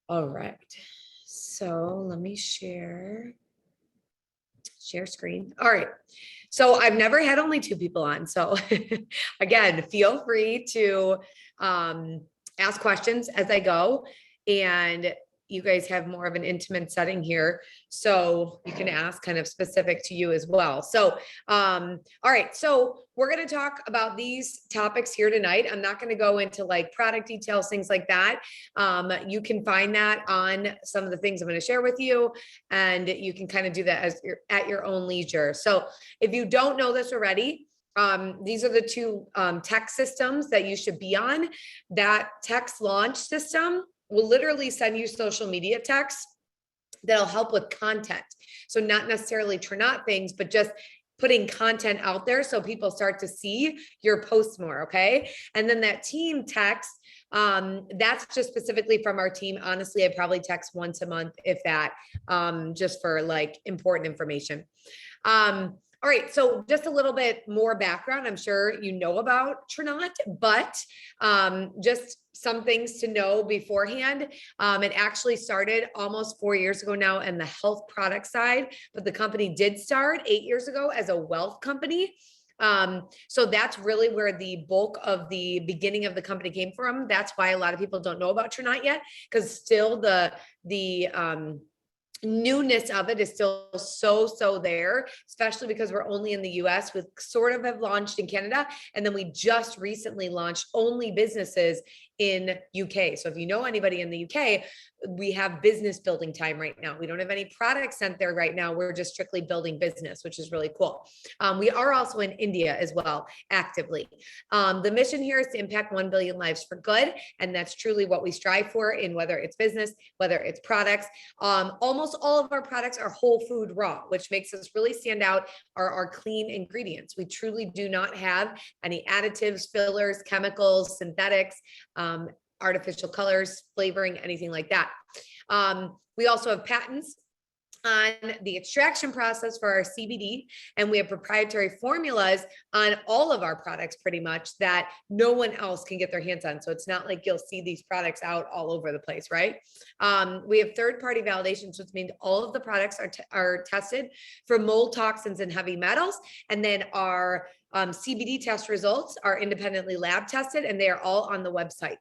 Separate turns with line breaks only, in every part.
All right. So let me share screen. All right. So I've never had only two people on. So again, feel free to ask questions as I go. And you guys have more of an intimate setting here. So you can ask kind of specific to you as well. So, all right. So we're going to talk about these topics here tonight. I'm not going to go into like product details, things like that. You can find that on some of the things I'm going to share with you, and you can kind of do that as you're at your own leisure. So if you don't know this already, these are the two tech systems that you should be on. That text launch system will literally send you social media texts that'll help with content. So not necessarily turn out things, but just putting content out there so people start to see your posts more. Okay. And then that team text, that's just specifically from our team. Honestly, I probably text once a month, if that, just for like important information. All right, so just a little bit more background. I'm sure you know about Trinot, but just some things to know beforehand. It actually started almost 4 years ago now in the health product side, but the company did start 8 years ago as a wealth company. So that's really where the bulk of the beginning of the company came from. That's why a lot of people don't know about Trinot yet, because still the newness of it is still so there, especially because we're only in the US. We sort of have launched in Canada, and then we just recently launched only businesses in UK. So if you know anybody in the UK, we have business building time right now. We don't have any products sent there right now. We're just strictly building business, which is really cool. We are also in India as well, actively. The mission here is to impact 1 billion lives for good. And that's truly what we strive for, in whether it's business, whether it's products. Almost all of our products are whole food raw, which makes us really stand out, are our clean ingredients. We truly do not have any additives, fillers, chemicals, synthetics, artificial colors, flavoring, anything like that. We also have patents on the extraction process for our CBD, and we have proprietary formulas on all of our products pretty much that no one else can get their hands on. So it's not like you'll see these products out all over the place, right? We have third-party validations, which means all of the products are tested for mold, toxins, and heavy metals. And then our CBD test results are independently lab tested, and they are all on the website.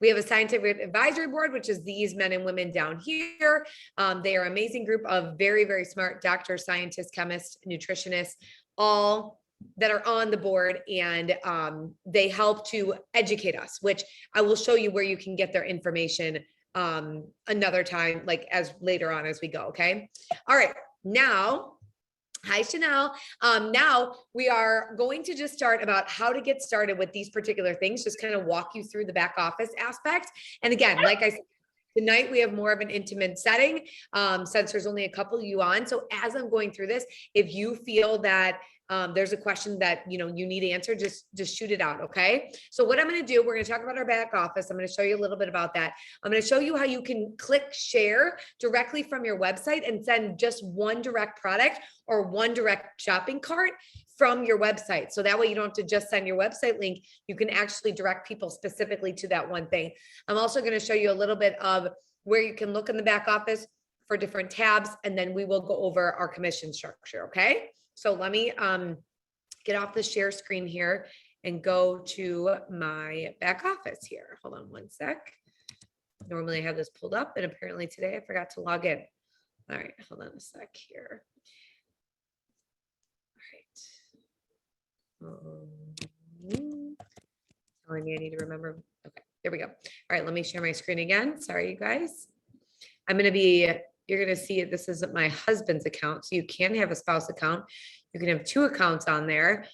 We have a scientific advisory board, which is these men and women down here. They are an amazing group of very, very smart doctors, scientists, chemists, nutritionists, all that are on the board, and they help to educate us, which I will show you where you can get their information another time, like as later on as we go. Okay. All right. Now, hi, Chanel. Now we are going to just start about how to get started with these particular things, just kind of walk you through the back office aspect. And again, like I said, tonight we have more of an intimate setting, since there's only a couple of you on. So as I'm going through this, if you feel that there's a question that you need answered, just shoot it out. Okay. So what I'm going to do, we're going to talk about our back office. I'm going to show you a little bit about that. I'm going to show you how you can click share directly from your website and send just one direct product or one direct shopping cart from your website. So that way you don't have to just send your website link. You can actually direct people specifically to that one thing. I'm also going to show you a little bit of where you can look in the back office for different tabs, and then we will go over our commission structure. Okay. So let me get off the share screen here and go to my back office here. Hold on one sec. Normally I have this pulled up, and apparently today I forgot to log in. All right, hold on a sec here. All right. Telling me I need to remember. Okay, there we go. All right, let me share my screen again. Sorry, you guys. You're going to see it. This is my husband's account. So you can have a spouse account. You can have two accounts on there,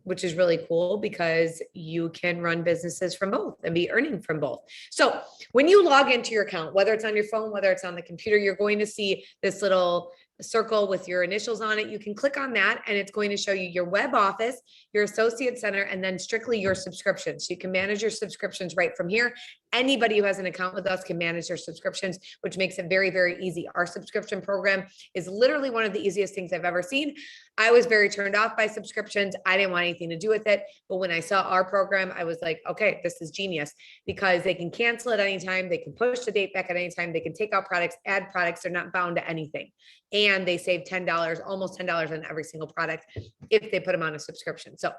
which is really cool because you can run businesses from both and be earning from both. So when you log into your account, whether it's on your phone, whether it's on the computer, you're going to see this little circle with your initials on it. You can click on that, and it's going to show you your web office, your associate center, and then strictly your subscriptions. So you can manage your subscriptions right from here. Anybody who has an account with us can manage their subscriptions, which makes it very, very easy. Our subscription program is literally one of the easiest things I've ever seen. I was very turned off by subscriptions. I didn't want anything to do with it. But when I saw our program, I was like, okay, this is genius, because they can cancel at any time. They can push the date back at any time. They can take out products, add products. They're not bound to anything. And they save $10, almost $10 on every single product if they put them on a subscription. So,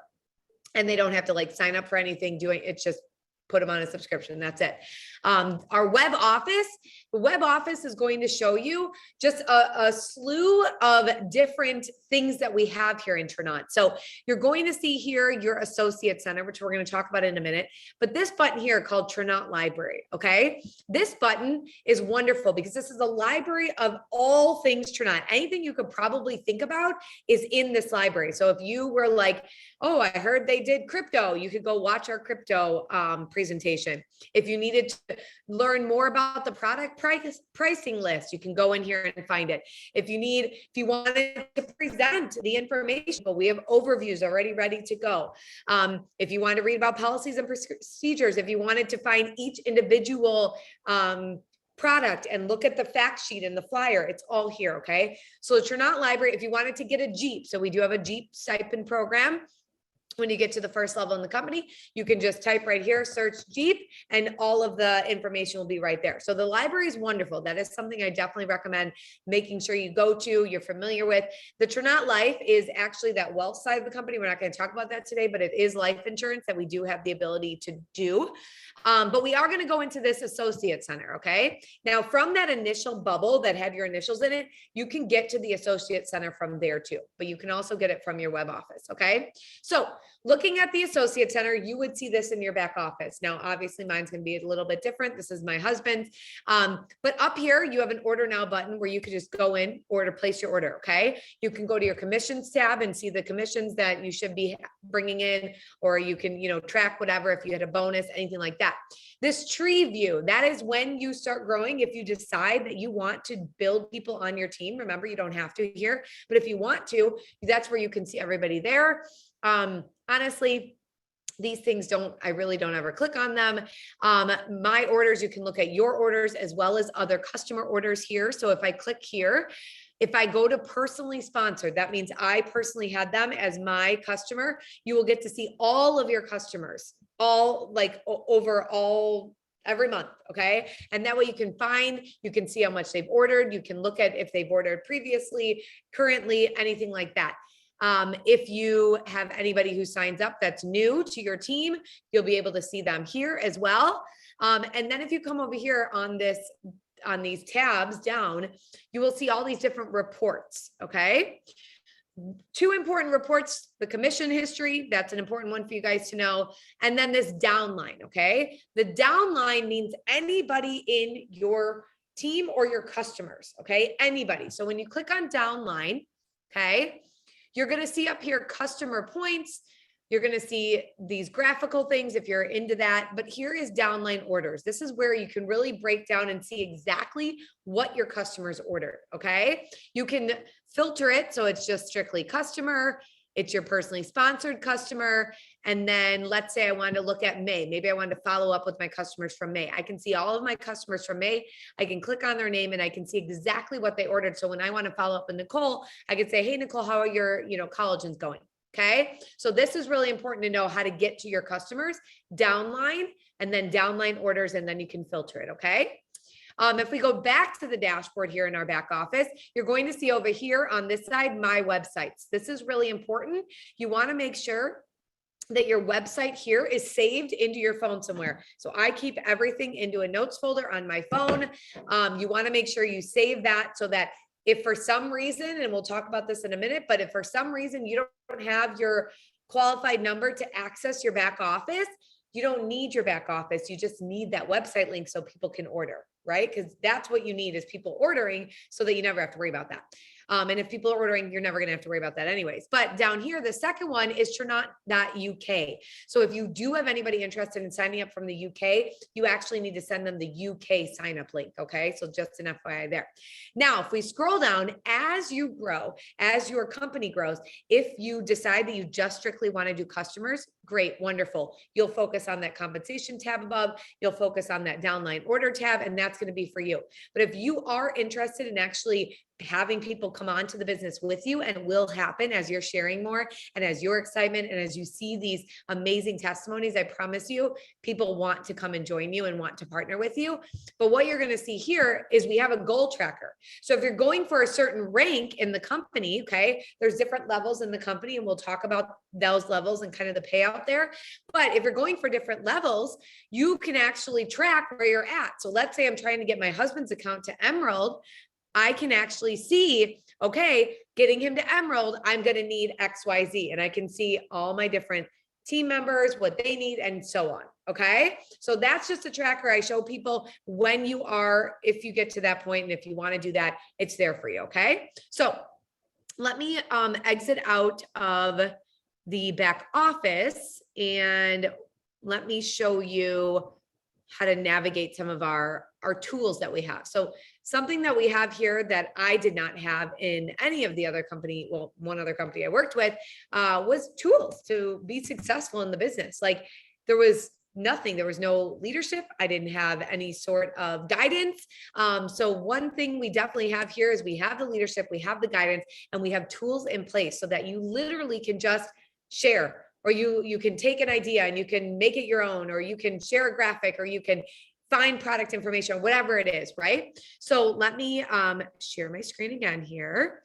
and they don't have to like sign up for anything doing it's just put them on a subscription. That's it. Our web office, the web office is going to show you just a slew of different things that we have here in Trinont. So you're going to see here your associate center, which we're going to talk about in a minute, but this button here called Trinont Library. Okay. This button is wonderful because this is a library of all things Trinont. Anything you could probably think about is in this library. So if you were like, oh, I heard they did crypto, you could go watch our crypto presentation. If you needed to learn more about the product pricing list, you can go in here and find it. If you wanted to present the information, but we have overviews already ready to go. If you want to read about policies and procedures, if you wanted to find each individual product and look at the fact sheet and the flyer, it's all here. Okay. So the Trinont Library, if you wanted to get a Jeep, so we do have a Jeep stipend program. When you get to the first level in the company, you can just type right here, search Jeep, and all of the information will be right there. So the library is wonderful. That is something I definitely recommend making sure you go to, you're familiar with. The Trinont Life is actually that wealth side of the company. We're not going to talk about that today, but it is life insurance that we do have the ability to do. But we are going to go into this associate center. Okay. Now from that initial bubble that had your initials in it, you can get to the associate center from there too, but you can also get it from your web office. Okay. So looking at the associate center, you would see this in your back office. Now, obviously mine's going to be a little bit different. This is my husband's. But up here, you have an order now button where you could just go in or to place your order. Okay. You can go to your commissions tab and see the commissions that you should be bringing in, or you can, track whatever, if you had a bonus, anything like that. This tree view, that is when you start growing. If you decide that you want to build people on your team, remember, you don't have to here, but if you want to, that's where you can see everybody there. Honestly, these things I really don't ever click on them. My orders, you can look at your orders as well as other customer orders here. So if I click here, if I go to personally sponsored, that means I personally had them as my customer. You will get to see all of your customers, all like overall every month. Okay. And that way you can see how much they've ordered. You can look at if they've ordered previously, currently, anything like that. If you have anybody who signs up that's new to your team, you'll be able to see them here as well. And then if you come over here on these tabs down, you will see all these different reports. Okay. Two important reports, the commission history, that's an important one for you guys to know. And then this downline. Okay. The downline means anybody in your team or your customers. Okay. Anybody. So when you click on downline, okay, you're going to see up here customer points. You're going to see these graphical things if you're into that. But here is downline orders. This is where you can really break down and see exactly what your customers ordered. Okay. You can filter it. So it's just strictly customer. It's your personally sponsored customer. And then let's say I wanted to look at May. Maybe I wanted to follow up with my customers from May. I can see all of my customers from May. I can click on their name and I can see exactly what they ordered. So when I want to follow up with Nicole, I could say, hey, Nicole, how are your, collagens going? Okay. So this is really important to know how to get to your customers, downline, and then downline orders, and then you can filter it. Okay. If we go back to the dashboard here in our back office, you're going to see over here on this side, my websites. This is really important. You want to make sure that your website here is saved into your phone somewhere. So I keep everything into a notes folder on my phone. You want to make sure you save that so that if for some reason, and we'll talk about this in a minute, but if for some reason you don't have your qualified number to access your back office, you don't need your back office. You just need that website link so people can order, right? Because that's what you need is people ordering so that you never have to worry about that. And if people are ordering, you're never going to have to worry about that anyways. But down here, the second one is Chernot.uk. So if you do have anybody interested in signing up from the UK, you actually need to send them the UK sign up link. Okay. So just an FYI there. Now, if we scroll down, as you grow, as your company grows, if you decide that you just strictly want to do customers, great, wonderful. You'll focus on that compensation tab above, you'll focus on that downline order tab, and that's going to be for you. But if you are interested in actually having people come on to the business with you, and it will happen as you're sharing more and as your excitement and as you see these amazing testimonies, I promise you, people want to come and join you and want to partner with you. But what you're going to see here is we have a goal tracker. So if you're going for a certain rank in the company, okay, there's different levels in the company, and we'll talk about those levels and kind of the payout there. But if you're going for different levels, you can actually track where you're at. So let's say I'm trying to get my husband's account to Emerald. I can actually see, okay, getting him to Emerald, I'm going to need XYZ. And I can see all my different team members, what they need, and so on. Okay. So that's just a tracker I show people when you are, if you get to that point, and if you want to do that, it's there for you. Okay. So let me exit out of the back office and let me show you how to navigate some of our tools that we have. So something that we have here that I did not have in any of the other company, well, one other company I worked with, was tools to be successful in the business. Like there was nothing, there was no leadership. I didn't have any sort of guidance. So one thing we definitely have here is we have the leadership, we have the guidance, and we have tools in place so that you literally can just share, or you can take an idea and you can make it your own, or you can share a graphic, or you can find product information, whatever it is, right? So let me share my screen again here.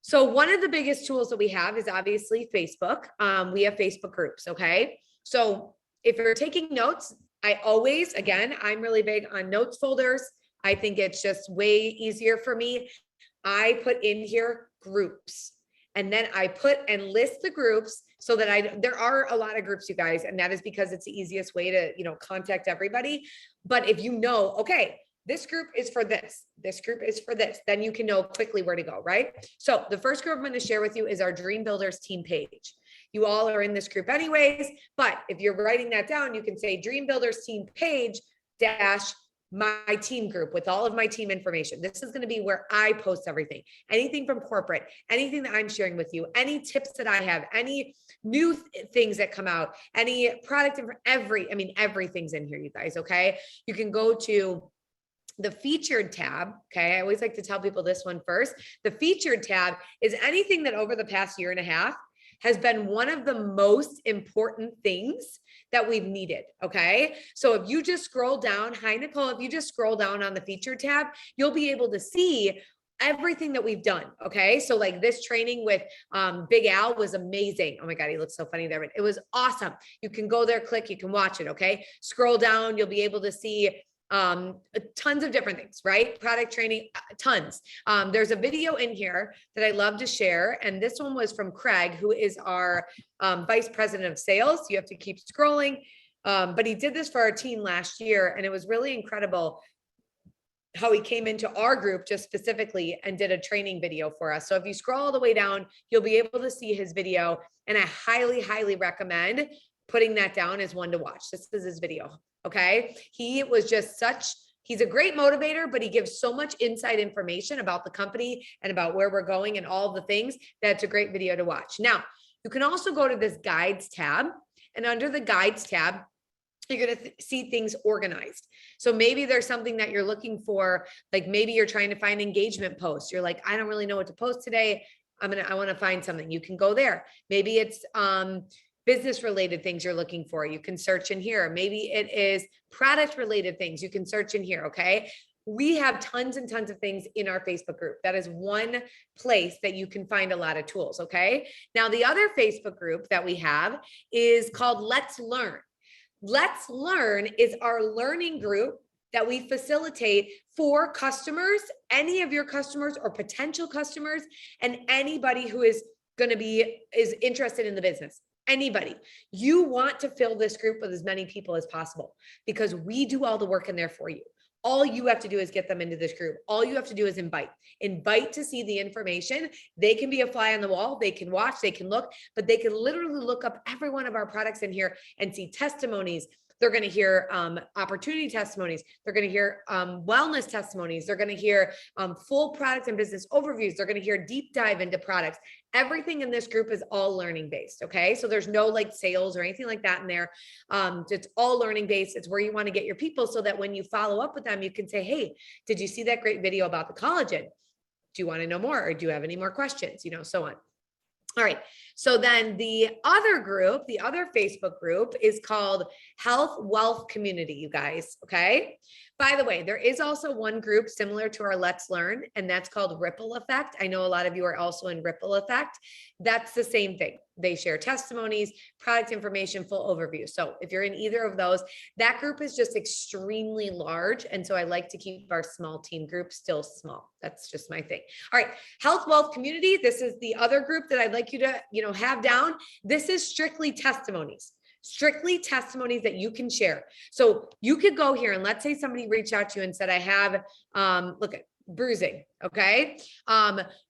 So one of the biggest tools that we have is obviously Facebook. We have Facebook groups, okay? So if you're taking notes, I always, again, I'm really big on notes folders. I think it's just way easier for me. I put in here groups, and then I put and list the groups so that there are a lot of groups, you guys, and that is because it's the easiest way to, contact everybody. But if you know, okay, this group is for this group is for this, then you can know quickly where to go, right? So the first group I'm going to share with you is our Dream Builders team page. You all are in this group anyways, but if you're writing that down, you can say Dream Builders team page dash my team group with all of my team information. This is going to be where I post everything, anything from corporate, anything that I'm sharing with you, any tips that I have, any new things that come out, any product, everything's in here, you guys. Okay. You can go to the featured tab. Okay. I always like to tell people this one first. The featured tab is anything that over the past year and a half has been one of the most important things that we've needed. Okay. So if you just scroll down, hi, Nicole, if you just scroll down on the featured tab, you'll be able to see everything that we've done. Okay. So like this training with Big Al was amazing. Oh my God, he looks so funny there, but it was awesome. You can go there, click, you can watch it. Okay. Scroll down, you'll be able to see tons of different things, right? Product training, tons. There's a video in here that I love to share. And this one was from Craig, who is our vice president of sales. You have to keep scrolling. But he did this for our team last year. And it was really incredible how he came into our group just specifically and did a training video for us. So if you scroll all the way down, you'll be able to see his video. And I highly, highly recommend putting that down as one to watch. This is his video. Okay. He was just he's a great motivator, but he gives so much inside information about the company and about where we're going and all the things. That's a great video to watch. Now, you can also go to this guides tab, and under the guides tab, you're going to see things organized. So maybe there's something that you're looking for, like maybe you're trying to find engagement posts. You're like, I don't really know what to post today. I want to find something. You can go there. Maybe it's, business related things you're looking for. You can search in here. Maybe it is product related things. You can search in here. Okay. We have tons and tons of things in our Facebook group. That is one place that you can find a lot of tools. Okay. Now the other Facebook group that we have is called Let's Learn. Let's Learn is our learning group that we facilitate for customers, any of your customers or potential customers, and anybody who is interested in the business. Anybody. You want to fill this group with as many people as possible because we do all the work in there for you. All you have to do is get them into this group. All you have to do is invite to see the information. They can be a fly on the wall. They can watch, they can look, but they can literally look up every one of our products in here and see testimonies. They're going to hear opportunity testimonies. They're going to hear wellness testimonies. They're going to hear full product and business overviews. They're going to hear deep dive into products. Everything in this group is all learning based. Okay. So there's no like sales or anything like that in there. It's all learning based. It's where you want to get your people so that when you follow up with them, you can say, hey, did you see that great video about the collagen? Do you want to know more? Or do you have any more questions? So on. All right. So then the other group, the other Facebook group is called Health Wealth Community, you guys. Okay. By the way, there is also one group similar to our Let's Learn, and that's called Ripple Effect. I know a lot of you are also in Ripple Effect. That's the same thing. They share testimonies, product information, full overview. So if you're in either of those, that group is just extremely large. And so I like to keep our small team group still small. That's just my thing. All right. Health Wealth Community. This is the other group that I'd like you to, have down. This is strictly testimonies that you can share. So you could go here and let's say somebody reached out to you and said, I have, look at bruising. Okay.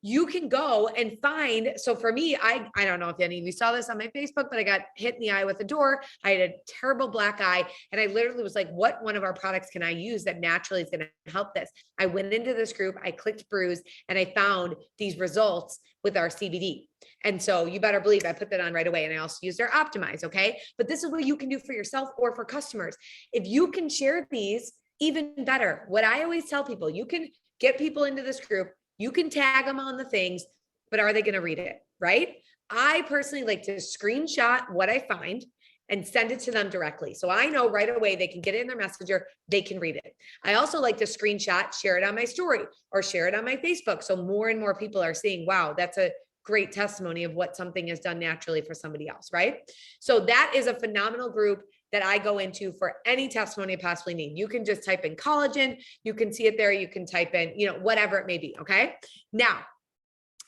You can go and find, so for me, I don't know if any of you saw this on my Facebook, but I got hit in the eye with a door. I had a terrible black eye. And I literally was like, what one of our products can I use that naturally is going to help this? I went into this group, I clicked bruise, and I found these results with our CBD. And so you better believe I put that on right away. And I also used our Optimize. Okay. But this is what you can do for yourself or for customers. If you can share these, even better. What I always tell people, you can get people into this group, you can tag them on the things, but are they going to read it? Right? I personally like to screenshot what I find and send it to them directly. So I know right away they can get it in their messenger, they can read it. I also like to screenshot, share it on my story or share it on my Facebook. So more and more people are seeing, wow, that's a great testimony of what something has done naturally for somebody else, right? So that is a phenomenal group that I go into for any testimony you possibly need. You can just type in collagen, you can see it there, you can type in, whatever it may be, okay? Now,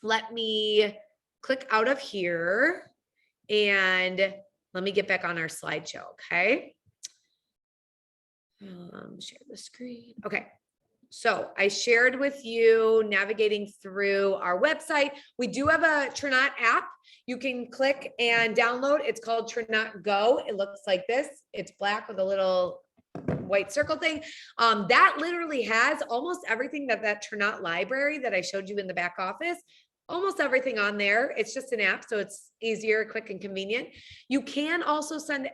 let me click out of here and let me get back on our slideshow, okay? Share the screen. Okay. So I shared with you navigating through our website. We do have a Trinot app. You can click and download. It's called Trinot Go. It looks like this. It's black with a little white circle thing. That literally has almost everything that Trinot library that I showed you in the back office, almost everything on there. It's just an app, so it's easier, quick, and convenient. You can also send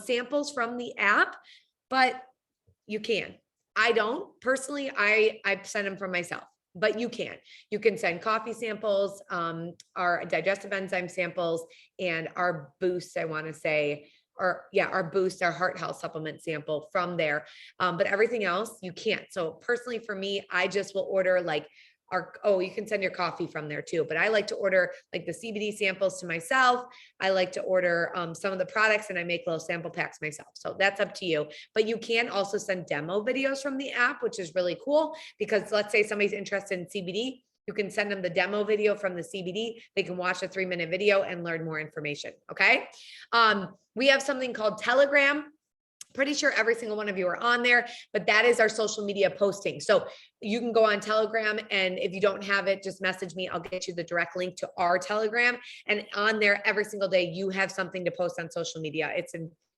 samples from the app, but you can. I don't personally, I send them from myself, but you can send coffee samples, our digestive enzyme samples, and our boost, I want to say, our boost, our heart health supplement sample from there. But everything else you can't. So personally for me, I just will order like you can send your coffee from there too, but I like to order like the CBD samples to myself. I like to order some of the products and I make little sample packs myself. So that's up to you, but you can also send demo videos from the app, which is really cool because let's say somebody's interested in CBD. You can send them the demo video from the CBD. They can watch a 3-minute video and learn more information. Okay. We have something called Telegram. Pretty sure every single one of you are on there, but that is our social media posting. So you can go on Telegram, and if you don't have it, just message me. I'll get you the direct link to our Telegram. And on there every single day, you have something to post on social media. It's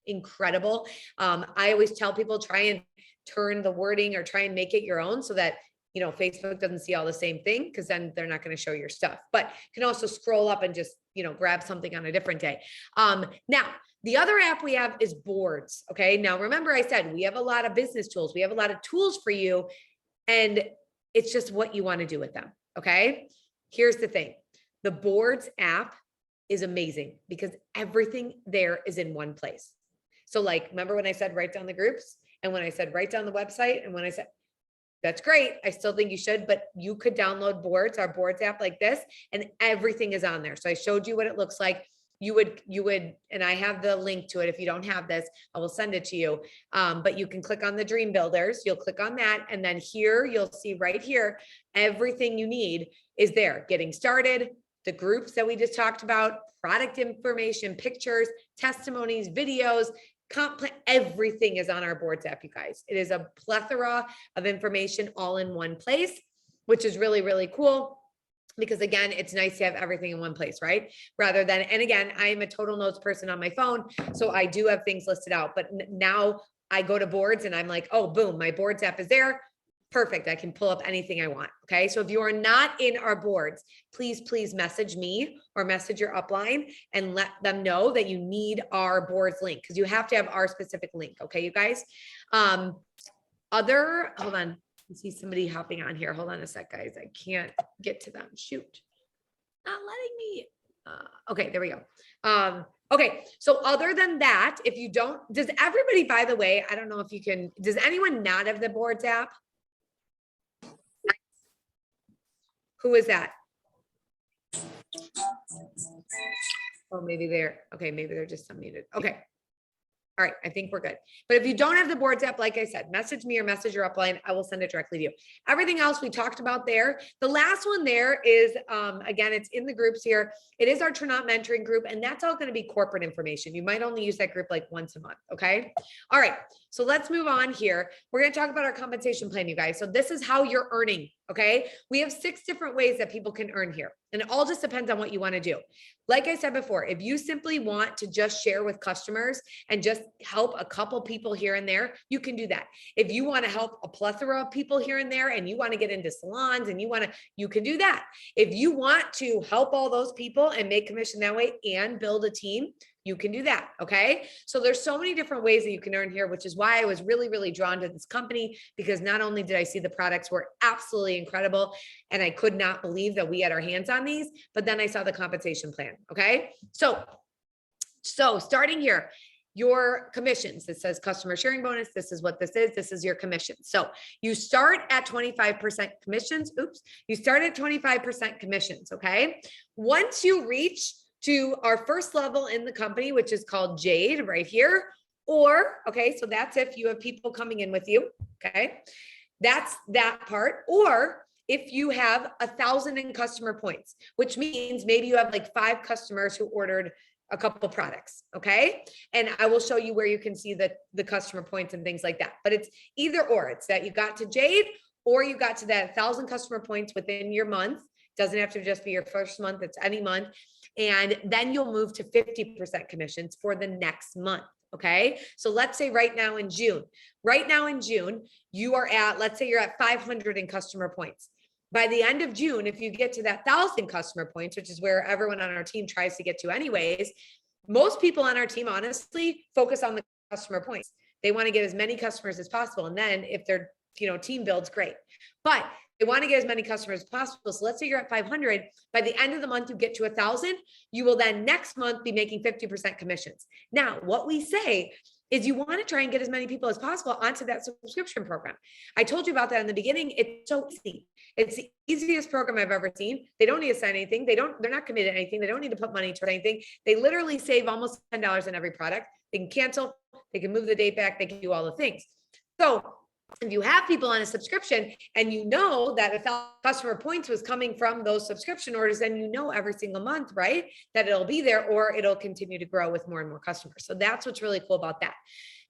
incredible. I always tell people, try and turn the wording or try and make it your own so that Facebook doesn't see all the same thing, because then they're not going to show your stuff. But you can also scroll up and just, grab something on a different day. Now, the other app we have is Boards. Okay. Now, remember I said, we have a lot of business tools. We have a lot of tools for you, and it's just what you want to do with them. Okay. Here's the thing. The Boards app is amazing because everything there is in one place. So like, remember when I said, write down the groups, and when I said, write down the website, and when I said, that's great. I still think you should, but you could download Boards, our Boards app like this, and everything is on there. So I showed you what it looks like. You would, and I have the link to it. If you don't have this, I will send it to you. But you can click on the Dream Builders. You'll click on that. And then here, you'll see right here, everything you need is there. Getting started, the groups that we just talked about, product information, pictures, testimonies, videos, comp plan, everything is on our boards app, you guys. It is a plethora of information all in one place, which is really, really cool. Because again, it's nice to have everything in one place, right? Rather than, and again, I am a total notes person on my phone. So I do have things listed out, but now I go to boards and I'm like, oh, boom, my boards app is there. Perfect. I can pull up anything I want. Okay. So if you are not in our boards, please message me or message your upline and let them know that you need our boards link, because you have to have our specific link. Okay, you guys. Hold on. I see somebody hopping on here. Hold on a sec, guys. I can't get to them. Shoot. Not letting me. Okay, there we go. Okay, so other than that, if you don't, does everybody, by the way, I don't know if you can, does anyone not have the boards app? Who is that? Oh, maybe they're just unmuted. Okay. All right, I think we're good. But if you don't have the boards app, like I said, message me or message your upline. I will send it directly to you. Everything else we talked about there. The last one there is, again, it's in the groups here. It is our Trinot mentoring group, and that's all going to be corporate information. You might only use that group like once a month, okay? All right, so let's move on here. We're going to talk about our compensation plan, you guys. So this is how you're earning, okay? We have 6 different ways that people can earn here, and it all just depends on what you want to do. Like I said before, if you simply want to just share with customers and just help a couple people here and there, you can do that. If you want to help a plethora of people here and there, and you want to get into salons and you can do that. If you want to help all those people and make commission that way and build a team, you can do that. Okay. So there's so many different ways that you can earn here, which is why I was really, really drawn to this company, because not only did I see the products were absolutely incredible and I could not believe that we had our hands on these, but then I saw the compensation plan. Okay. So starting here, your commissions, it says customer sharing bonus. This is what this is. This is your commission. So you start at 25% commissions. You start at 25% commissions. Okay. Once you reach to our first level in the company, which is called Jade right here, okay, so that's if you have people coming in with you, okay, that's that part. Or if you have 1,000 in customer points, which means maybe you have like 5 customers who ordered a couple products, okay? And I will show you where you can see the customer points and things like that. But it's either or. It's that you got to Jade or you got to that 1,000 customer points within your month. Doesn't have to just be your first month, it's any month. And then you'll move to 50% commissions for the next month. Okay. So let's say right now in June, you are at, let's say you're at 500 in customer points. By the end of June, if you get to that 1,000 customer points, which is where everyone on our team tries to get to anyways, most people on our team honestly focus on the customer points. They want to get as many customers as possible. And then if their team builds, great. But they want to get as many customers as possible. So let's say you're at 500. By the end of the month, you get to 1,000. You will then next month be making 50% commissions. Now, what we say is you want to try and get as many people as possible onto that subscription program. I told you about that in the beginning. It's so easy. It's the easiest program I've ever seen. They don't need to sign anything. They're not committed to anything. They don't need to put money toward anything. They literally save almost $10 on every product. They can cancel. They can move the date back. They can do all the things. So if you have people on a subscription and you know that if customer points was coming from those subscription orders, then every single month, right, that it'll be there or it'll continue to grow with more and more customers. So that's what's really cool about that.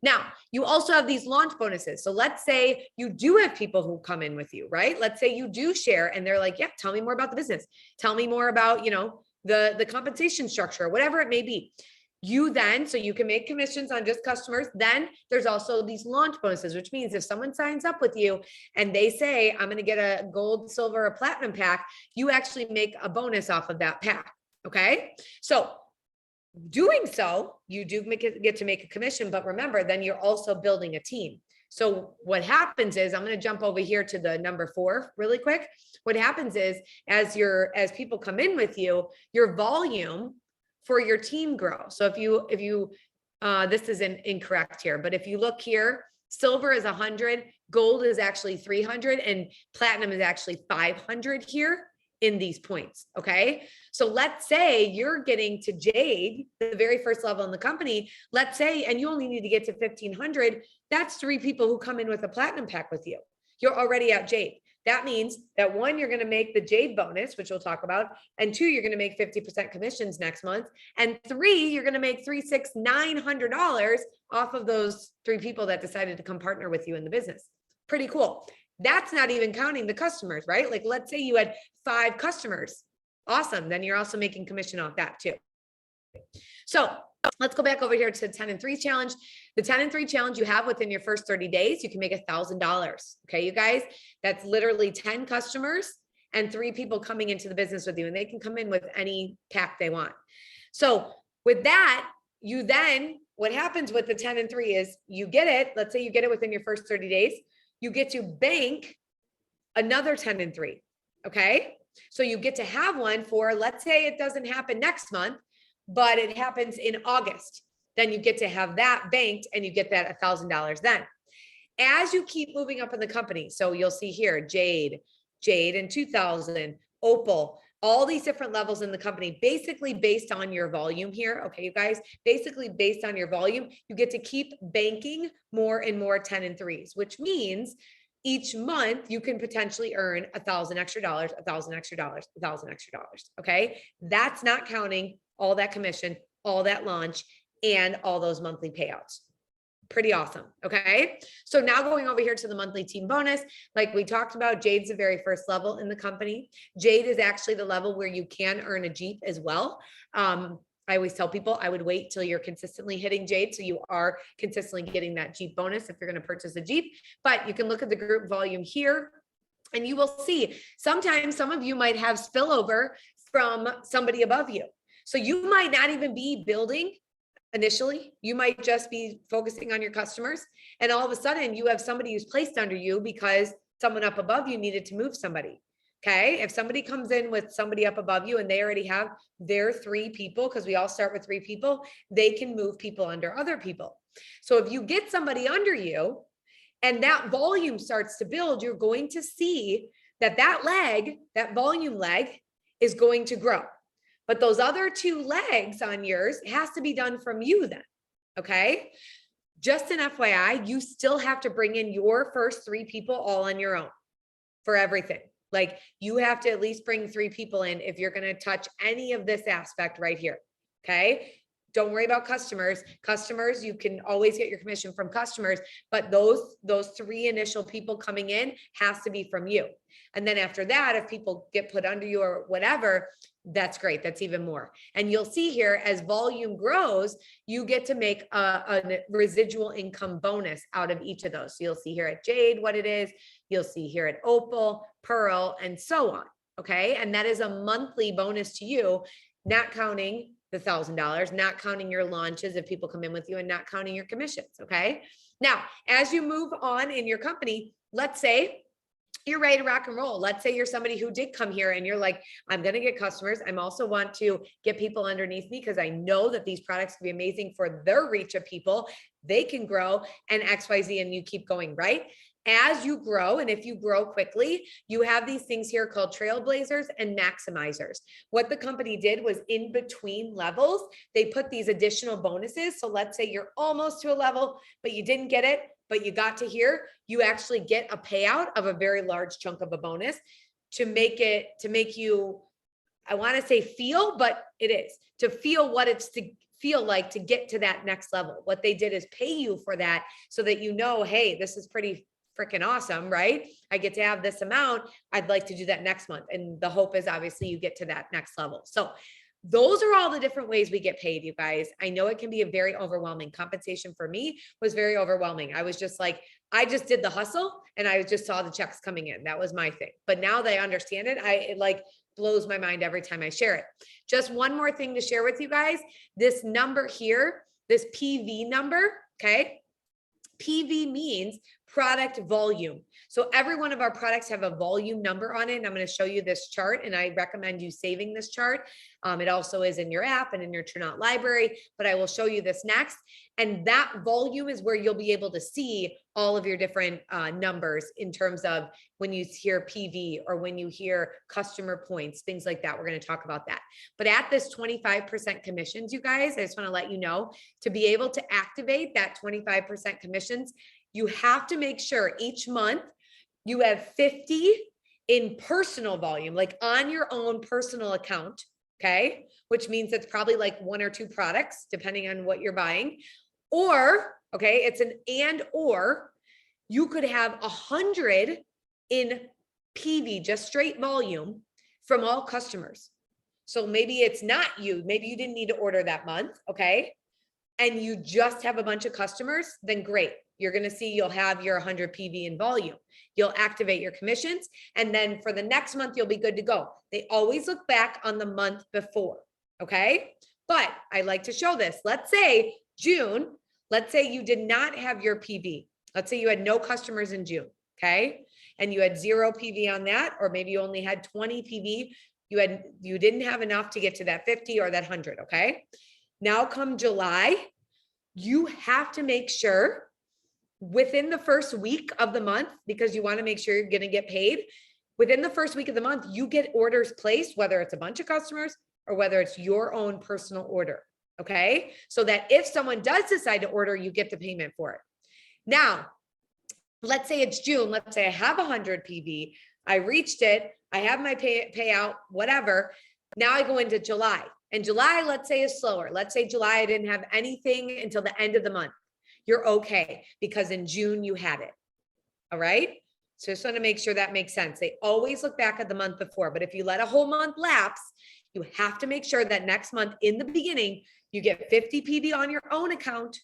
Now, you also have these launch bonuses. So let's say you do have people who come in with you, right? Let's say you do share and they're like, yeah, tell me more about the business. Tell me more about, the compensation structure, whatever it may be. So you can make commissions on just customers. Then there's also these launch bonuses, which means if someone signs up with you and they say, I'm going to get a gold, silver, or platinum pack, you actually make a bonus off of that pack. Okay. So doing so, you do get to make a commission, but remember, then you're also building a team. So what happens is, I'm going to jump over here to the number 4 really quick. What happens is as people come in with you, your volume for your team grow. So if you this is incorrect here, but if you look here, silver is 100, gold is actually 300, and platinum is actually 500 here in these points. Okay. So let's say you're getting to Jade, the very first level in the company, let's say, and you only need to get to 1,500. That's 3 people who come in with a platinum pack with you. You're already at Jade. That means that one, you're going to make the Jade bonus, which we'll talk about. And two, you're going to make 50% commissions next month. And three, you're going to make $900 off of those 3 people that decided to come partner with you in the business. Pretty cool. That's not even counting the customers, right? Like, let's say you had 5 customers. Awesome. Then you're also making commission off that too. So let's go back over here to the 10 and 3 challenge. The 10 and 3 challenge you have within your first 30 days, you can make $1,000. Okay, you guys, that's literally 10 customers and 3 people coming into the business with you, and they can come in with any pack they want. So with that, you then, what happens with the 10 and 3 is you get it. Let's say you get it within your first 30 days, you get to bank another 10 and 3. Okay. So you get to have one for, let's say it doesn't happen next month, but it happens in August. Then you get to have that banked and you get that $1,000 then. As you keep moving up in the company, so you'll see here, Jade in 2000, Opal, all these different levels in the company, basically based on your volume here. Okay, you guys, basically based on your volume, you get to keep banking more and more 10 and 3s, which means each month you can potentially earn $1,000 extra, $1,000 extra, $1,000 extra. Okay, that's not counting all that commission, all that launch, and all those monthly payouts. Pretty awesome. Okay. So now going over here to the monthly team bonus, like we talked about, Jade's the very first level in the company. Jade is actually the level where you can earn a Jeep as well. I always tell people I would wait till you're consistently hitting Jade, so you are consistently getting that Jeep bonus if you're going to purchase a Jeep. But you can look at the group volume here and you will see sometimes some of you might have spillover from somebody above you. So you might not even be building initially. You might just be focusing on your customers. And all of a sudden you have somebody who's placed under you because someone up above you needed to move somebody. Okay. If somebody comes in with somebody up above you and they already have their 3 people, because we all start with 3 people, they can move people under other people. So if you get somebody under you and that volume starts to build, you're going to see that that volume leg is going to grow. But those other 2 legs on yours has to be done from you then. Okay. Just an FYI, you still have to bring in your first 3 people all on your own for everything. Like you have to at least bring 3 people in if you're going to touch any of this aspect right here. Okay. Don't worry about customers. Customers, you can always get your commission from customers, but those 3 initial people coming in has to be from you. And then after that, if people get put under you or whatever, that's great. That's even more. And you'll see here as volume grows, you get to make a residual income bonus out of each of those. So you'll see here at Jade what it is. You'll see here at Opal, Pearl, and so on. Okay. And that is a monthly bonus to you, not counting the $1,000, not counting your launches if people come in with you, and not counting your commissions. Okay. Now, as you move on in your company, let's say you're ready to rock and roll. Let's say you're somebody who did come here and you're like, I'm going to get customers. I'm also want to get people underneath me because I know that these products can be amazing for their reach of people. They can grow and XYZ, and you keep going, right? As you grow, and if you grow quickly, you have these things here called trailblazers and maximizers. What the company did was in between levels, they put these additional bonuses. So let's say you're almost to a level, but you didn't get it, but you got to here, you actually get a payout of a very large chunk of a bonus to make you, I want to say feel, but it is to feel what it's to feel like to get to that next level. What they did is pay you for that so that you know, hey, this is pretty freaking awesome, right? I get to have this amount. I'd like to do that next month. And the hope is obviously you get to that next level. So those are all the different ways we get paid, you guys. I know it can be a very overwhelming. Compensation for me was very overwhelming. I was just like, I just did the hustle and I just saw the checks coming in. That was my thing. But now that I understand it, it like blows my mind every time I share it. Just one more thing to share with you guys. This number here, this PV number, okay? PV means product volume. So every one of our products have a volume number on it. And I'm going to show you this chart, and I recommend you saving this chart. It also is in your app and in your TrueNot library, but I will show you this next. And that volume is where you'll be able to see all of your different numbers in terms of when you hear PV or when you hear customer points, things like that. We're going to talk about that. But at this 25% commissions, you guys, I just want to let you know, to be able to activate that 25% commissions, you have to make sure each month you have 50 in personal volume, like on your own personal account, okay, which means it's probably like 1 or 2 products, depending on what you're buying, or, okay, it's an or you could have 100 in PV, just straight volume from all customers. So maybe it's not you, maybe you didn't need to order that month, okay? And you just have a bunch of customers, then great. You're going to see you'll have your 100 PV in volume. You'll activate your commissions. And then for the next month, you'll be good to go. They always look back on the month before. Okay. But I like to show this. Let's say June, let's say you did not have your PV. Let's say you had no customers in June. Okay. And you had 0 PV on that, or maybe you only had 20 PV. You didn't have enough to get to that 50 or that 100. Okay. Now come July, you have to make sure within the first week of the month, because you want to make sure you're going to get paid, within the first week of the month, you get orders placed, whether it's a bunch of customers or whether it's your own personal order. Okay. So that if someone does decide to order, you get the payment for it. Now, let's say it's June. Let's say I have 100 PV. I reached it. I have my payout, whatever. Now I go into July. And July, let's say, is slower. Let's say July, I didn't have anything until the end of the month. You're okay, because in June you had it. All right. So just want to make sure that makes sense. They always look back at the month before, but if you let a whole month lapse, you have to make sure that next month in the beginning, you get 50 PV on your own account,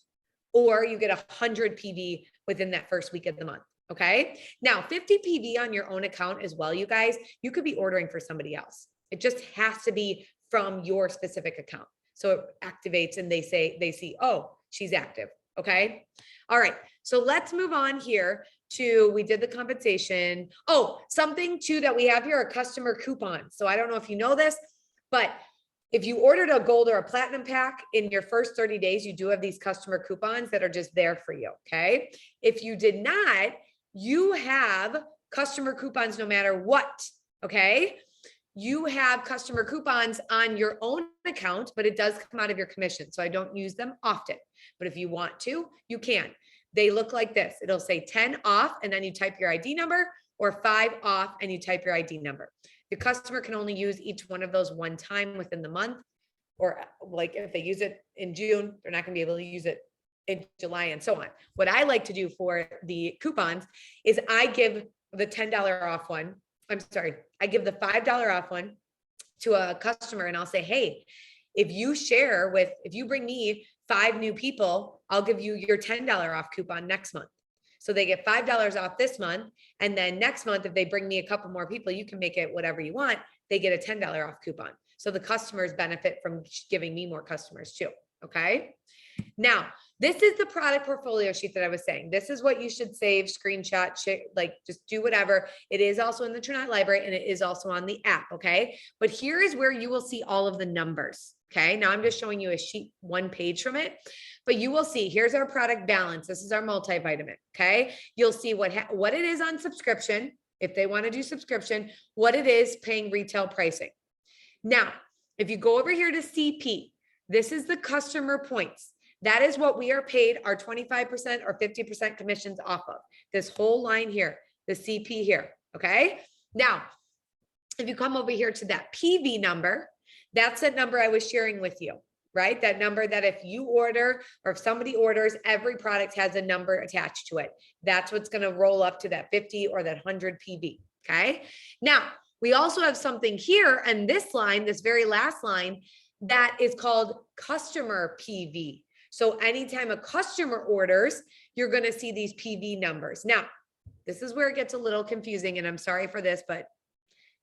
or you get 100 PV within that first week of the month. Okay. Now 50 PV on your own account as well, you guys, you could be ordering for somebody else. It just has to be from your specific account. So it activates and they see, oh, she's active. Okay. All right. So let's move on here to, we did the compensation. Oh, something too that we have here are customer coupons. So I don't know if you know this, but if you ordered a gold or a platinum pack in your first 30 days, you do have these customer coupons that are just there for you. Okay. If you did not, you have customer coupons no matter what. Okay. You have customer coupons on your own account, but it does come out of your commission. So I don't use them often, but if you want to, you can. They look like this. It'll say 10 off, and then you type your ID number, or 5 off and you type your ID number. The customer can only use each one of those one time within the month, or like if they use it in June, they're not going to be able to use it in July and so on. What I like to do for the coupons is I give the $10 off one. I'm sorry, I give the $5 off one to a customer, and I'll say, hey, if you bring me 5 new people, I'll give you your $10 off coupon next month. So they get $5 off this month. And then next month, if they bring me a couple more people, you can make it whatever you want. They get a $10 off coupon. So the customers benefit from giving me more customers too. Okay. Now, this is the product portfolio sheet that I was saying. This is what you should save, screenshot, like just do whatever. It is also in the TrueKnot library, and it is also on the app. Okay. But here is where you will see all of the numbers. Okay. Now I'm just showing you a sheet, 1 page from it, but you will see, here's our product balance. This is our multivitamin. Okay. You'll see what it is on subscription, if they want to do subscription, what it is paying retail pricing. Now, if you go over here to CP, this is the customer points. That is what we are paid our 25% or 50% commissions off of. This whole line here, the CP here. Okay. Now, if you come over here to that PV number, that's that number I was sharing with you, right? That number that if you order or if somebody orders, every product has a number attached to it. That's what's going to roll up to that 50 or that 100 PV. Okay. Now, we also have something here, and this line, this very last line, that is called customer PV. So anytime a customer orders, you're going to see these PV numbers. Now, this is where it gets a little confusing, and I'm sorry for this, but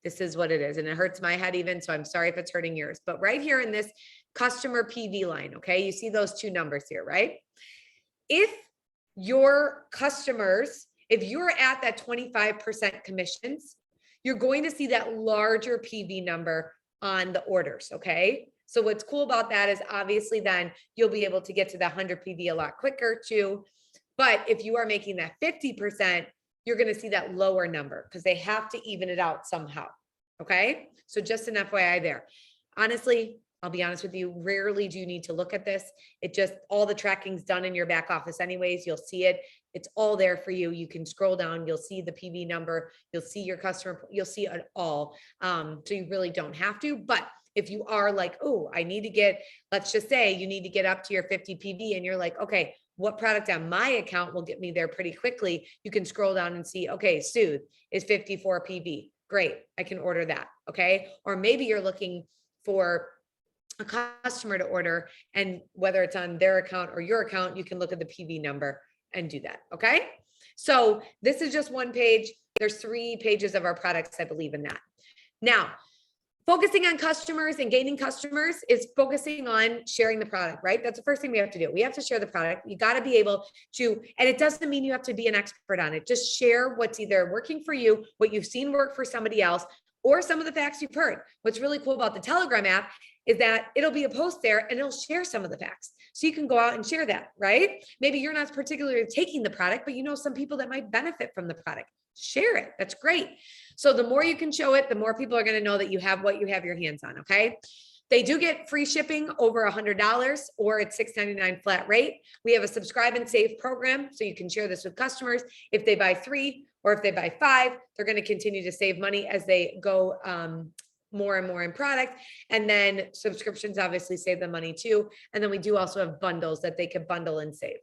this is what it is. And it hurts my head even, so I'm sorry if it's hurting yours. But right here in this customer PV line, okay, you see those 2 numbers here, right? If your customers, if you're at that 25% commissions, you're going to see that larger PV number on the orders, okay? So what's cool about that is obviously then you'll be able to get to the 100 PV a lot quicker too. But if you are making that 50%, you're going to see that lower number because they have to even it out somehow. Okay. So just an FYI there. Honestly, I'll be honest with you, rarely do you need to look at this. It just, all the tracking's done in your back office anyways. You'll see it. It's all there for you. You can scroll down, you'll see the PV number, you'll see your customer, you'll see it all. So you really don't have to, but if you are like, oh, I need to get, let's just say you need to get up to your 50 PV and you're like, okay, what product on my account will get me there pretty quickly? You can scroll down and see, okay, Soothe is 54 PV. Great, I can order that. Okay. Or maybe you're looking for a customer to order, and whether it's on their account or your account, you can look at the PV number and do that. Okay. So this is just one page. There's 3 pages of our products. I believe in that. Now, focusing on customers and gaining customers is focusing on sharing the product, right? That's the first thing we have to do. We have to share the product. You got to be able to, and it doesn't mean you have to be an expert on it. Just share what's either working for you, what you've seen work for somebody else, or some of the facts you've heard. What's really cool about the Telegram app is that it'll be a post there and it'll share some of the facts. So you can go out and share that, right? Maybe you're not particularly taking the product, but you know some people that might benefit from the product. Share it. That's great. So the more you can show it, the more people are going to know that you have what you have your hands on. Okay. They do get free shipping over $100, or it's $6.99 flat rate. We have a subscribe and save program, so you can share this with customers. If they buy 3 or if they buy 5, they're going to continue to save money as they go more and more in product. And then subscriptions obviously save them money too. And then we do also have bundles that they could bundle and save.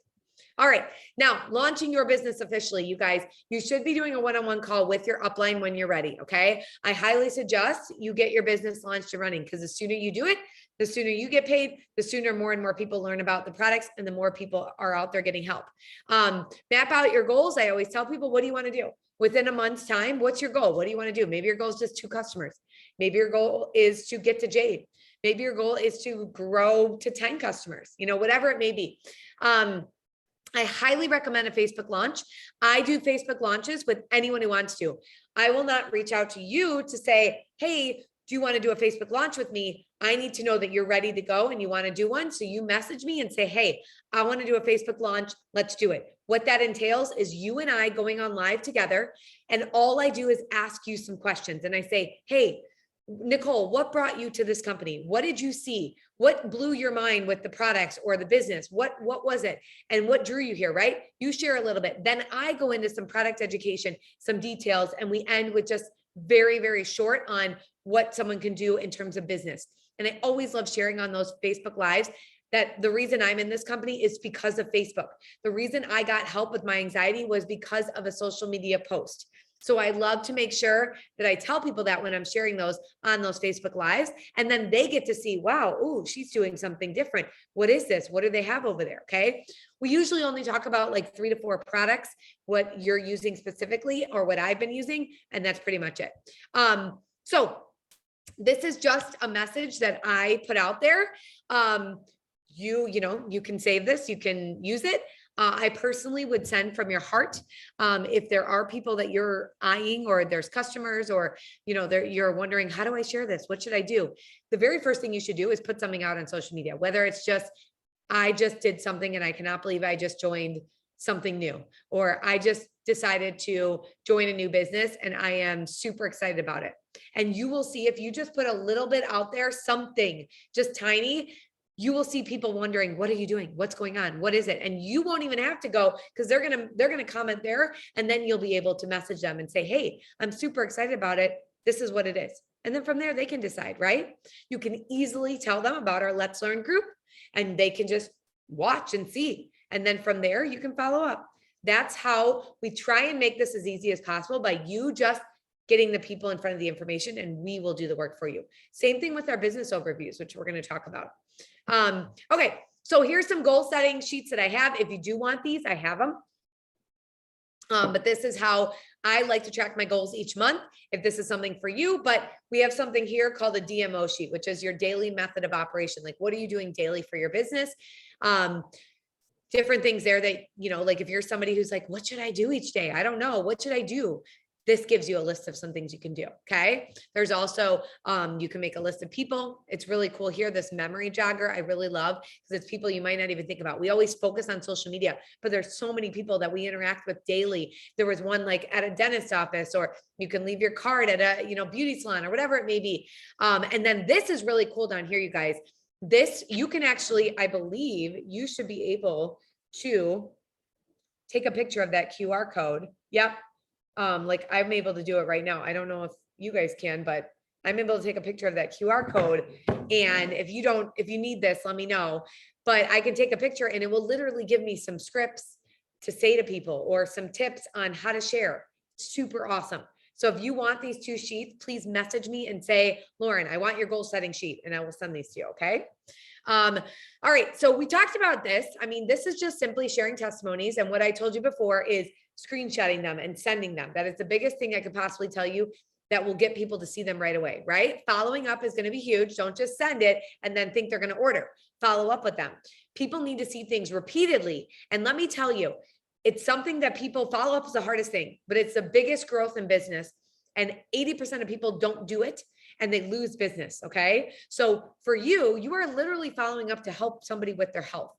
All right. Now, launching your business officially, you guys, you should be doing a one-on-one call with your upline when you're ready. Okay. I highly suggest you get your business launched and running, because the sooner you do it, the sooner you get paid, the sooner more and more people learn about the products, and the more people are out there getting help. Map out your goals. I always tell people, what do you want to do within a month's time? What's your goal? What do you want to do? Maybe your goal is just 2 customers. Maybe your goal is to get to Jade. Maybe your goal is to grow to 10 customers, whatever it may be. I highly recommend a Facebook launch. I do Facebook launches with anyone who wants to. I will not reach out to you to say, hey, do you want to do a Facebook launch with me? I need to know that you're ready to go and you want to do one. So you message me and say, hey, I want to do a Facebook launch. Let's do it. What that entails is you and I going on live together. And all I do is ask you some questions. And I say, hey, Nicole, what brought you to this company? What did you see? What blew your mind with the products or the business? What was it? And what drew you here, right? You share a little bit. Then I go into some product education, some details, and we end with just very, very short on what someone can do in terms of business. And I always love sharing on those Facebook Lives that the reason I'm in this company is because of Facebook. The reason I got help with my anxiety was because of a social media post. So I love to make sure that I tell people that when I'm sharing those on those Facebook Lives, and then they get to see, wow, ooh, she's doing something different. What is this? What do they have over there? Okay. We usually only talk about like 3 to 4 products, what you're using specifically or what I've been using. And that's pretty much it. So this is just a message that I put out there. You can save this, you can use it. I personally would send from your heart. If there are people that you're eyeing, or there's customers, or, you're wondering, how do I share this? What should I do? The very first thing you should do is put something out on social media, whether it's just, I just did something and I cannot believe I just joined something new, or I just decided to join a new business and I am super excited about it. And you will see, if you just put a little bit out there, something just tiny, you will see people wondering, what are you doing? What's going on? What is it? And you won't even have to go, because they're going to comment there, and then you'll be able to message them and say, hey, I'm super excited about it. This is what it is. And then from there, they can decide, right? You can easily tell them about our Let's Learn group, and they can just watch and see. And then from there, you can follow up. That's how we try and make this as easy as possible, by you just getting the people in front of the information, and we will do the work for you. Same thing with our business overviews, which we're going to talk about. Okay. So here's some goal setting sheets that I have. If you do want these, I have them. But this is how I like to track my goals each month, if this is something for you. But we have something here called a DMO sheet, which is your daily method of operation. Like, what are you doing daily for your business? Different things there that, like if you're somebody who's like, what should I do each day? I don't know. What should I do? This gives you a list of some things you can do. Okay. There's also, you can make a list of people. It's really cool here. This memory jogger, I really love, because it's people you might not even think about. We always focus on social media, but there's so many people that we interact with daily. There was one like at a dentist office, or you can leave your card at a, beauty salon, or whatever it may be. And then this is really cool down here, you guys. This, you can actually, I believe you should be able to take a picture of that QR code. Yep. Like I'm able to do it right now. I don't know if you guys can, but I'm able to take a picture of that QR code. And if you need this, let me know. But I can take a picture and it will literally give me some scripts to say to people or some tips on how to share. Super awesome. So if you want these 2 sheets, please message me and say, Lauren, I want your goal setting sheet, and I will send these to you. Okay. All right. So we talked about this. I mean, this is just simply sharing testimonies. And what I told you before is screenshotting them and sending them. That is the biggest thing I could possibly tell you that will get people to see them right away, right? Following up is going to be huge. Don't just send it and then think they're going to order. Follow up with them. People need to see things repeatedly. And let me tell you, it's something that people follow up is the hardest thing, but it's the biggest growth in business. And 80% of people don't do it and they lose business. Okay. So for you, you are literally following up to help somebody with their health.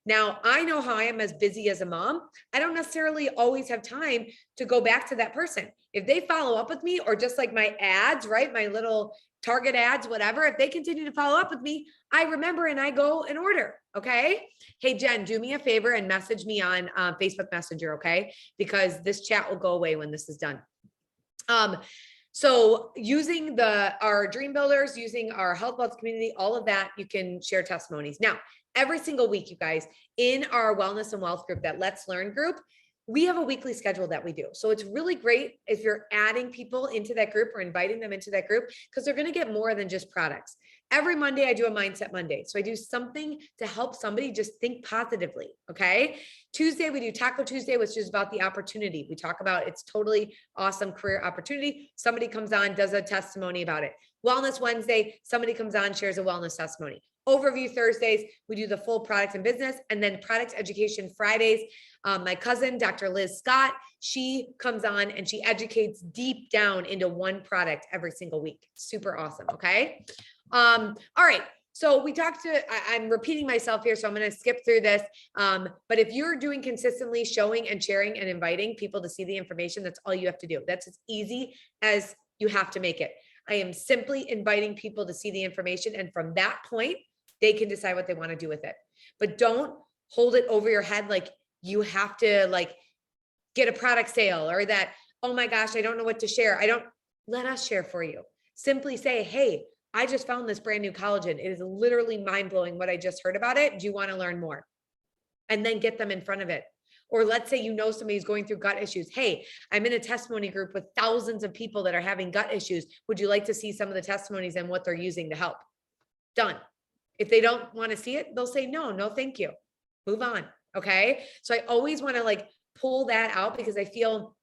Now, I know how I am as busy as a mom. I don't necessarily always have time to go back to that person. If they follow up with me, or just like my ads, right? My little Target ads, whatever, if they continue to follow up with me, I remember and I go and order. Okay. Hey, Jen, do me a favor and message me on Facebook Messenger. Okay. Because this chat will go away when this is done. So using our dream builders, using our health wealth community, all of that, you can share testimonies. Now, every single week, you guys, in our wellness and wealth group, that Let's Learn group, we have a weekly schedule that we do. So it's really great if you're adding people into that group or inviting them into that group, because they're going to get more than just products. Every Monday, I do a Mindset Monday. So I do something to help somebody just think positively. Okay. Tuesday, we do Taco Tuesday, which is about the opportunity. We talk about it's totally awesome career opportunity. Somebody comes on, does a testimony about it. Wellness Wednesday, somebody comes on, shares a wellness testimony. Overview Thursdays, we do the full product and business, and then product education Fridays. My cousin, Dr. Liz Scott, she comes on and she educates deep down into one product every single week. Super awesome. Okay. All right. So we talked I'm repeating myself here, so I'm going to skip through this. But if you're doing consistently showing and sharing and inviting people to see the information, that's all you have to do. That's as easy as you have to make it. I am simply inviting people to see the information. And from that point, they can decide what they want to do with it. But don't hold it over your head like you have to like get a product sale, or that, oh my gosh, I don't know what to share. Let us share for you. Simply say, hey, I just found this brand new collagen. It is literally mind blowing what I just heard about it. Do you want to learn more? And then get them in front of it. Or let's say, you know, somebody who's going through gut issues. Hey, I'm in a testimony group with thousands of people that are having gut issues. Would you like to see some of the testimonies and what they're using to help? Done. If they don't want to see it, they'll say, no, thank you. Move on. Okay. So I always want to like pull that out, because I feel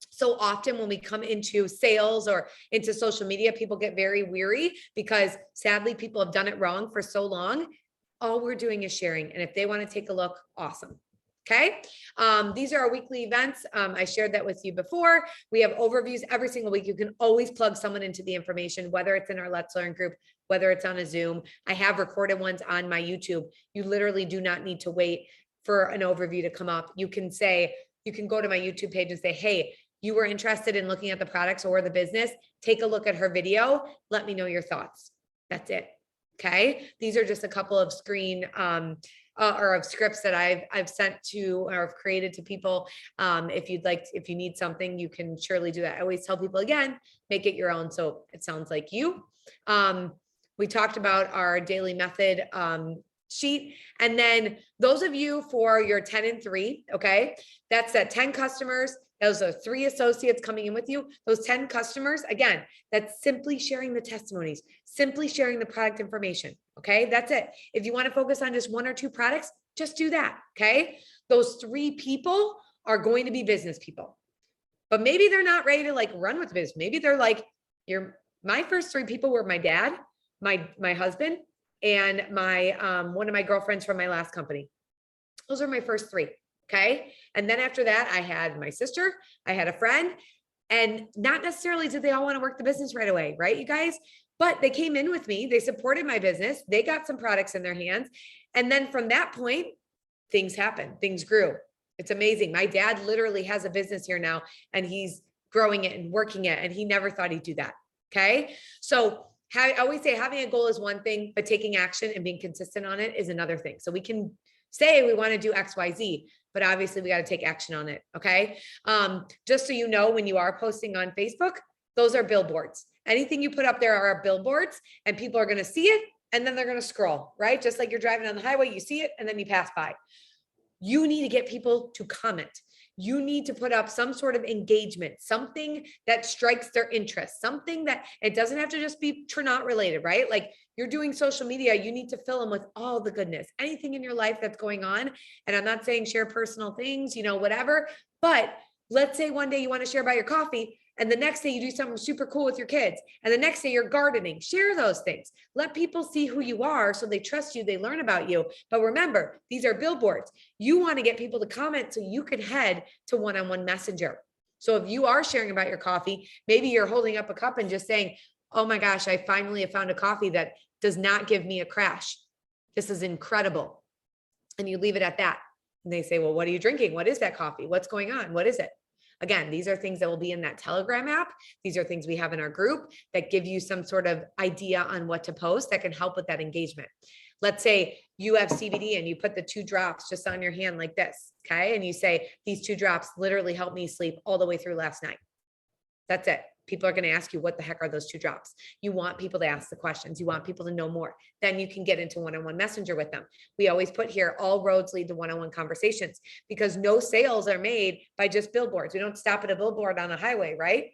so often when we come into sales or into social media, people get very weary because sadly people have done it wrong for so long. All we're doing is sharing. And if they want to take a look, awesome. Okay. These are our weekly events. I shared that with you before. We have overviews every single week. You can always plug someone into the information, whether it's in our Let's Learn group, whether it's on a Zoom. I have recorded ones on my YouTube. You literally do not need to wait for an overview to come up. You can go to my YouTube page and say, hey, you were interested in looking at the products or the business, take a look at her video. Let me know your thoughts. That's it. Okay. These are just a couple of or of scripts that I've sent to, or have created to people. If you need something, you can surely do that. I always tell people, again, make it your own. So it sounds like you. We talked about our daily method sheet. And then those of you for your 10 and 3, okay, that's that 10 customers. Those are 3 associates coming in with you. Those 10 customers, again, that's simply sharing the testimonies, simply sharing the product information. Okay, that's it. If you want to focus on just 1 or 2 products, just do that. Okay, those 3 people are going to be business people, but maybe they're not ready to like run with the business. Maybe they're like, my first 3 people were my dad, my husband, and my one of my girlfriends from my last company. Those are my first 3. Okay. And then after that, I had my sister, I had a friend, and not necessarily did they all want to work the business right away. Right, you guys? But they came in with me. They supported my business. They got some products in their hands. And then from that point, things happened. Things grew. It's amazing. My dad literally has a business here now, and he's growing it and working it. And he never thought he'd do that. Okay. So I always say having a goal is one thing, but taking action and being consistent on it is another thing. So we can say we want to do X, Y, Z, but obviously we got to take action on it. Okay. Just so you know, when you are posting on Facebook, those are billboards. Anything you put up there are billboards, and people are going to see it and then they're going to scroll, right? Just like you're driving on the highway, you see it and then you pass by. You need to get people to comment. You need to put up some sort of engagement, something that strikes their interest, something that it doesn't have to just be Tranat related, right? Like you're doing social media, you need to fill them with all the goodness, anything in your life that's going on. And I'm not saying share personal things, whatever, but let's say one day you want to share about your coffee, and the next day you do something super cool with your kids, and the next day you're gardening. Share those things. Let people see who you are so they trust you, they learn about you. But remember, these are billboards. You want to get people to comment so you can head to one-on-one messenger. So if you are sharing about your coffee, maybe you're holding up a cup and just saying, oh my gosh, I finally have found a coffee that does not give me a crash. This is incredible. And you leave it at that. And they say, well, what are you drinking? What is that coffee? What's going on? What is it? Again, these are things that will be in that Telegram app. These are things we have in our group that give you some sort of idea on what to post that can help with that engagement. Let's say you have CBD and you put the 2 drops just on your hand like this, okay? And you say, these 2 drops literally helped me sleep all the way through last night. That's it. People are going to ask you, what the heck are those 2 drops? You want people to ask the questions. You want people to know more. Then you can get into one-on-one messenger with them. We always put here, all roads lead to one-on-one conversations, because no sales are made by just billboards. We don't stop at a billboard on a highway, right?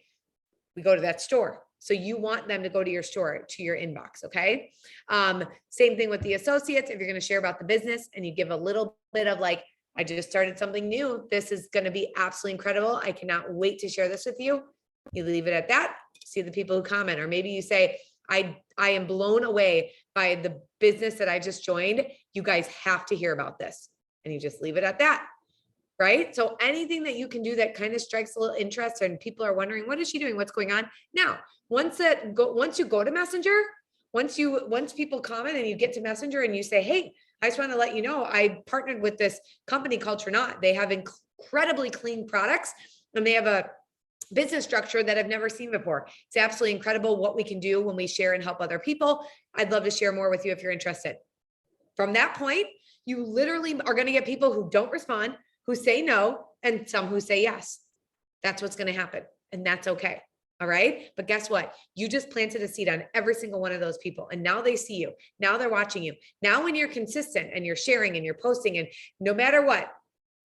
We go to that store. So you want them to go to your store, to your inbox. Okay. Same thing with the associates. If you're going to share about the business and you give a little bit of like, I just started something new. This is going to be absolutely incredible. I cannot wait to share this with you. You leave it at that. See the people who comment, or maybe you say, I am blown away by the business that I just joined. You guys have to hear about this. And you just leave it at that. Right? So anything that you can do that kind of strikes a little interest and people are wondering, what is she doing? What's going on? Now, once you go to Messenger, once people comment and you get to Messenger and you say, hey, I just want to let you know, I partnered with this company called Tranat. They have incredibly clean products and they have a business structure that I've never seen before. It's absolutely incredible what we can do when we share and help other people. I'd love to share more with you if you're interested. From that point, you literally are going to get people who don't respond, who say no, and some who say yes. That's what's going to happen. And that's okay. All right. But guess what? You just planted a seed on every single one of those people. And now they see you. Now they're watching you. Now, when you're consistent and you're sharing and you're posting, and no matter what,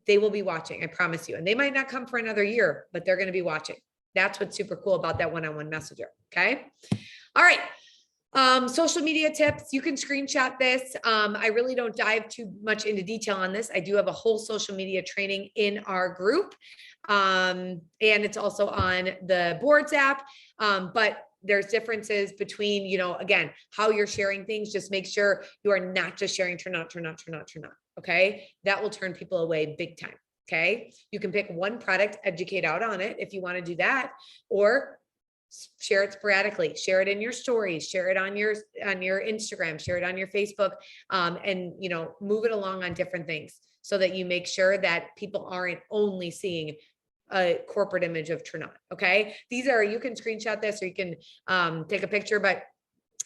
they will be watching. I promise you. And they might not come for another year, but they're going to be watching. That's what's super cool about that one-on-one messenger. Okay. All right. Social media tips. You can screenshot this. I really don't dive too much into detail on this. I do have a whole social media training in our group. And it's also on the Boards app. But there's differences between, again, how you're sharing things. Just make sure you are not just sharing Tranat. Okay. That will turn people away big time. Okay. You can pick one product, educate out on it if you want to do that, or share it sporadically, share it in your stories, share it on your Instagram, share it on your Facebook, and move it along on different things so that you make sure that people aren't only seeing a corporate image of Tranat. Okay. You can screenshot this or you can take a picture, but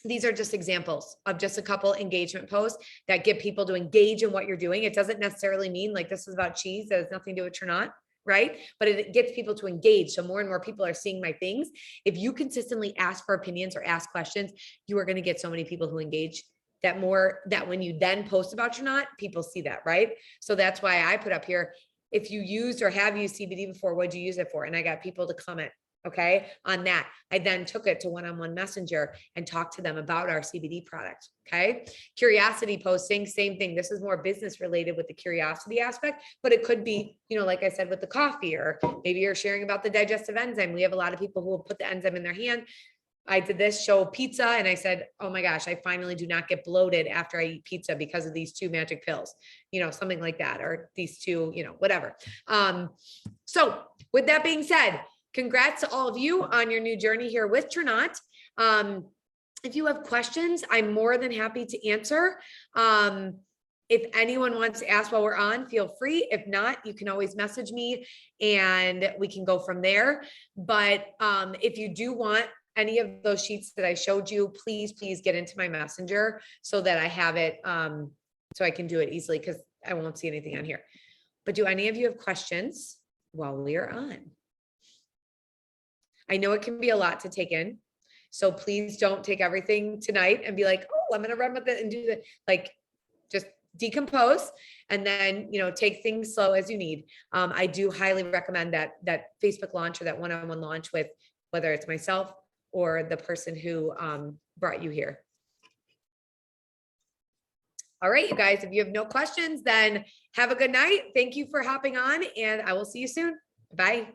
these are just examples of just a couple engagement posts that get people to engage in what you're doing. It doesn't necessarily mean like this is about cheese. That has nothing to do with Tranat. Right? But it gets people to engage. So more and more people are seeing my things. If you consistently ask for opinions or ask questions, you are going to get so many people who engage that when you then post about Tranat, people see that, right? So that's why I put up here, if you used or have used CBD before, what'd you use it for? And I got people to comment. Okay. On that, I then took it to one-on-one messenger and talked to them about our CBD product. Okay. Curiosity posting, same thing. This is more business related with the curiosity aspect, but it could be, like I said, with the coffee, or maybe you're sharing about the digestive enzyme. We have a lot of people who will put the enzyme in their hand. I did this show pizza and I said, oh my gosh, I finally do not get bloated after I eat pizza because of these 2 magic pills, something like that, or these 2, whatever. So with that being said, congrats to all of you on your new journey here with Tranat. If you have questions, I'm more than happy to answer. If anyone wants to ask while we're on, feel free. If not, you can always message me and we can go from there. But if you do want any of those sheets that I showed you, please get into my messenger so that I have it, so I can do it easily, because I won't see anything on here. But do any of you have questions while we are on? I know it can be a lot to take in. So please don't take everything tonight and be like, oh, I'm going to run with it and do that. Like, just decompose and then, take things slow as you need. I do highly recommend that Facebook launch or that one-on-one launch with whether it's myself or the person who brought you here. All right, you guys, if you have no questions, then have a good night. Thank you for hopping on and I will see you soon. Bye.